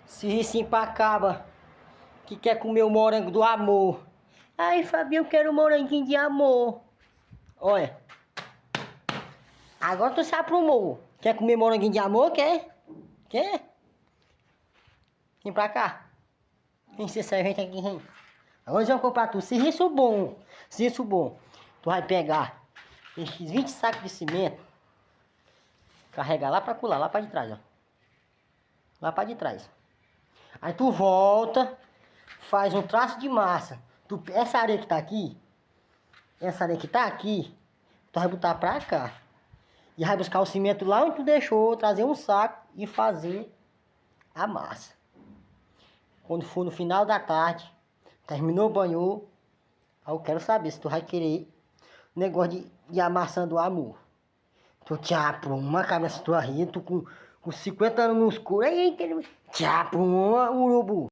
Se simpacaba que quer comer o morango do amor. Ai, Fabinho, eu quero um moranguinho de amor. Olha. Agora tu se aprumou. Quer comer moranguinho de amor? Quer? Quer? Vem pra cá. Vem ser servente aqui, vem. Agora nós vamos comprar tu. Serviço bom. Serviço bom. Tu vai pegar esses 20 sacos de cimento. Carregar lá pra colar, lá pra de trás, ó. Lá pra de trás. Aí tu volta, faz um traço de massa. Essa areia que tá aqui, tu vai botar pra cá. E vai buscar o cimento lá onde tu deixou, trazer um saco e fazer a massa. Quando for no final da tarde, terminou, banhou, aí eu quero saber se tu vai querer negócio de amassando o amor. Tu uma cabeça tua rir, tu com 50 anos no escuro, aí, tchá, uma urubu.